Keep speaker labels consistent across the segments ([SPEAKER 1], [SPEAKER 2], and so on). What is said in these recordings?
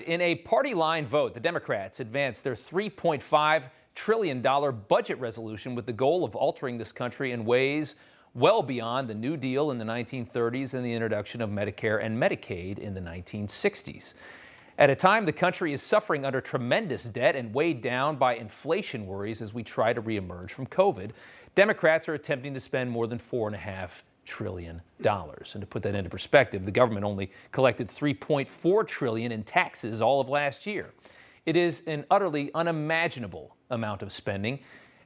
[SPEAKER 1] in a party line vote, the Democrats advanced their $3.5 trillion budget resolution with the goal of altering this country in ways well beyond the New Deal in the 1930s and the introduction of Medicare and Medicaid in the 1960s. At a time the country is suffering under tremendous debt and weighed down by inflation worries as we try to reemerge from COVID, Democrats are attempting to spend more than $4.5 trillion. And to put that into perspective, the government only collected $3.4 trillion in taxes all of last year. It is an utterly unimaginable amount of spending,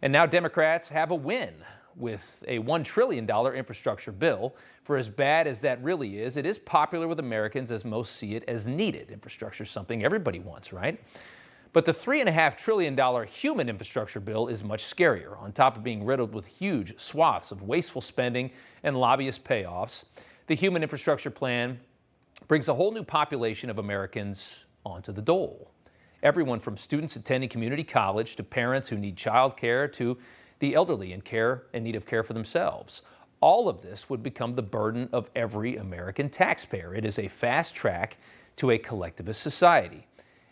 [SPEAKER 1] and now Democrats have a win with a $1 trillion infrastructure bill. For as bad as that really is, it is popular with Americans as most see it as needed. Infrastructure is something everybody wants, right? But the $3.5 trillion human infrastructure bill is much scarier. On top of being riddled with huge swaths of wasteful spending and lobbyist payoffs, the human infrastructure plan brings a whole new population of Americans onto the dole. Everyone from students attending community college to parents who need child care to the elderly in need of care for themselves. All of this would become the burden of every American taxpayer. It is a fast track to a collectivist society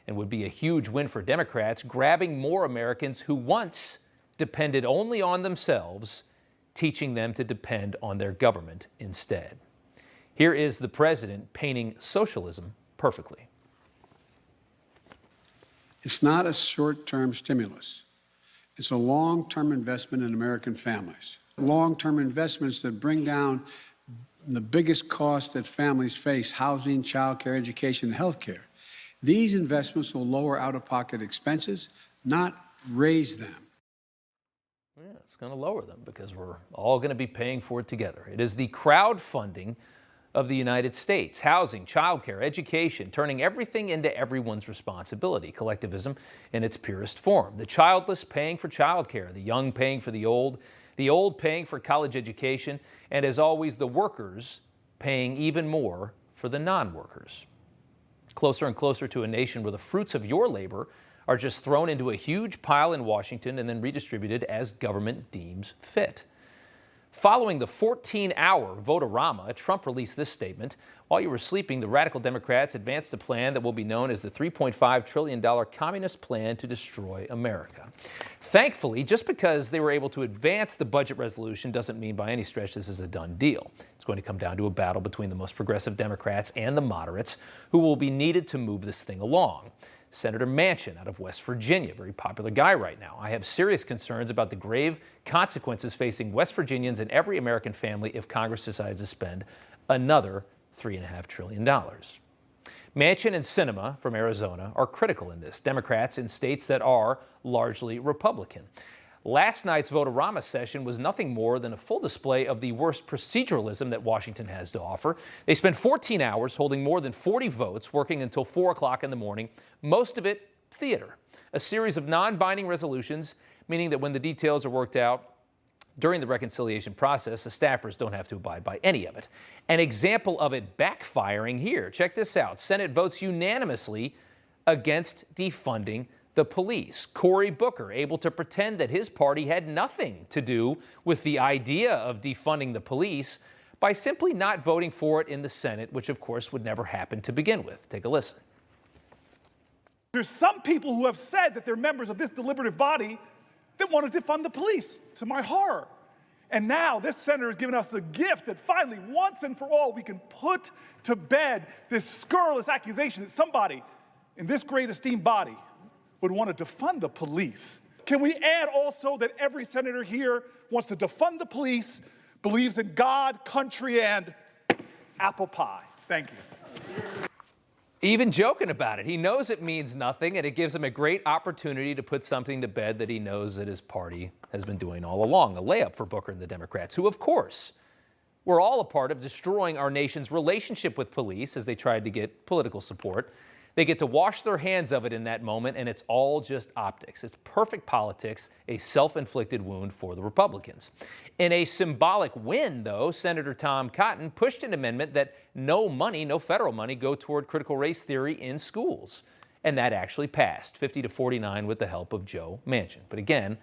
[SPEAKER 1] and would be a huge win for Democrats, grabbing more Americans who once depended only on themselves, teaching them to depend on their government instead. Here is the president painting socialism perfectly.
[SPEAKER 2] It's not a short-term stimulus. It's a long-term investment in American families. Long-term investments that bring down the biggest costs that families face: housing, child care, education, and health care. These investments will lower out-of-pocket expenses, not raise them.
[SPEAKER 1] Yeah, it's going to lower them because we're all going to be paying for it together. It is the crowdfunding of the United States. Housing, childcare, education, turning everything into everyone's responsibility. Collectivism in its purest form. The childless paying for childcare, the young paying for the old paying for college education, and as always, the workers paying even more for the non-workers. Closer and closer to a nation where the fruits of your labor are just thrown into a huge pile in Washington and then redistributed as government deems fit. Following the 14-hour vote-a-rama, Trump released this statement: "While you were sleeping, the radical Democrats advanced a plan that will be known as the $3.5 trillion communist plan to destroy America." Thankfully, just because they were able to advance the budget resolution doesn't mean by any stretch this is a done deal. It's going to come down to a battle between the most progressive Democrats and the moderates, who will be needed to move this thing along. Senator Manchin out of West Virginia, very popular guy right now. "I have serious concerns about the grave consequences facing West Virginians and every American family if Congress decides to spend another $3.5 trillion. Manchin and Sinema from Arizona are critical in this. Democrats in states that are largely Republican. Last night's vote-a-rama session was nothing more than a full display of the worst proceduralism that Washington has to offer. They spent 14 hours holding more than 40 votes, working until 4 o'clock in the morning, most of it theater. A series of non-binding resolutions, meaning that when the details are worked out during the reconciliation process, the staffers don't have to abide by any of it. An example of it backfiring here. Check this out. Senate votes unanimously against defunding the police. Cory Booker able to pretend that his party had nothing to do with the idea of defunding the police by simply not voting for it in the Senate, which of course would never happen to begin with. Take a listen.
[SPEAKER 3] There's some people who have said that they're members of this deliberative body that want to defund the police, to my horror. And now this senator has given us the gift that finally, once and for all, we can put to bed this scurrilous accusation that somebody in this great esteemed body would want to defund the police. Can we add also that every senator here wants to defund the police, believes in God, country, and apple pie? Thank you.
[SPEAKER 1] Even joking about it. He knows it means nothing, and it gives him a great opportunity to put something to bed that he knows that his party has been doing all along. A layup for Booker and the Democrats, who, of course, were all a part of destroying our nation's relationship with police as they tried to get political support. They get to wash their hands of it in that moment, and it's all just optics. It's perfect politics, a self-inflicted wound for the Republicans. In a symbolic win, though, Senator Tom Cotton pushed an amendment that no federal money, go toward critical race theory in schools. And that actually passed, 50-49 with the help of Joe Manchin. But again,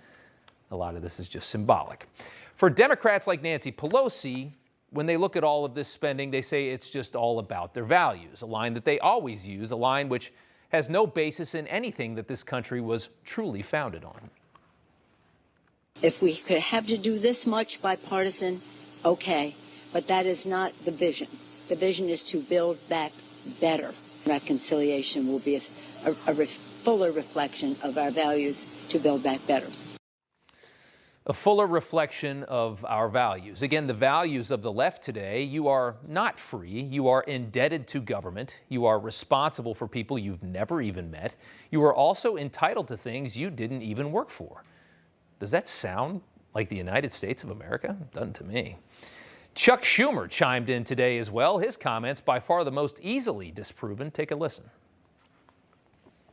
[SPEAKER 1] a lot of this is just symbolic. For Democrats like Nancy Pelosi, when they look at all of this spending, they say it's just all about their values, a line that they always use, a line which has no basis in anything that this country was truly founded on.
[SPEAKER 4] If we could have to do this much bipartisan, okay, but that is not the vision. The vision is to build back better. Reconciliation will be a fuller reflection of our values to build back better.
[SPEAKER 1] A fuller reflection of our values. Again, the values of the left today: you are not free, you are indebted to government, you are responsible for people you've never even met, you are also entitled to things you didn't even work for. Does that sound like the United States of America? It doesn't to me. Chuck Schumer chimed in today as well. His comments, by far the most easily disproven. Take a listen.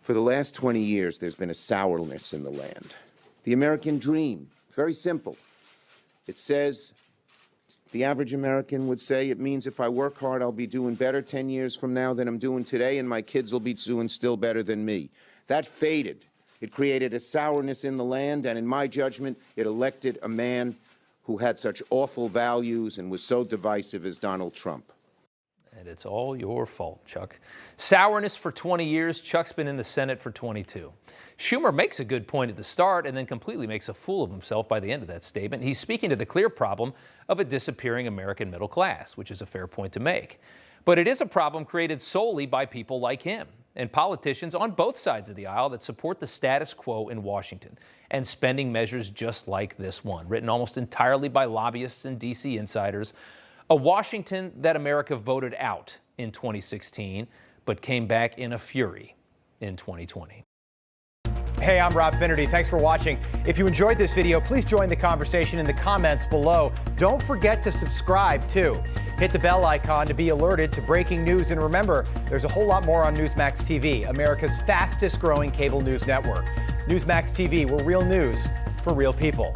[SPEAKER 5] For the last 20 years, there's been a sourness in the land. The American dream, very simple. It says, the average American would say, it means if I work hard, I'll be doing better 10 years from now than I'm doing today, and my kids will be doing still better than me. That faded. It created a sourness in the land, and in my judgment, it elected a man who had such awful values and was so divisive as Donald Trump.
[SPEAKER 1] And it's all your fault, Chuck. Sourness for 20 years. Chuck's been in the Senate for 22. Schumer makes a good point at the start and then completely makes a fool of himself by the end of that statement. He's speaking to the clear problem of a disappearing American middle class, which is a fair point to make. But it is a problem created solely by people like him and politicians on both sides of the aisle that support the status quo in Washington and spending measures just like this one, written almost entirely by lobbyists and D.C. insiders. A Washington that America voted out in 2016, but came back in a fury in 2020.
[SPEAKER 6] Hey, I'm Rob Finnerty. Thanks for watching. If you enjoyed this video, please join the conversation in the comments below. Don't forget to subscribe, too. Hit the bell icon to be alerted to breaking news. And remember, there's a whole lot more on Newsmax TV, America's fastest growing cable news network. Newsmax TV, we're real news for real people.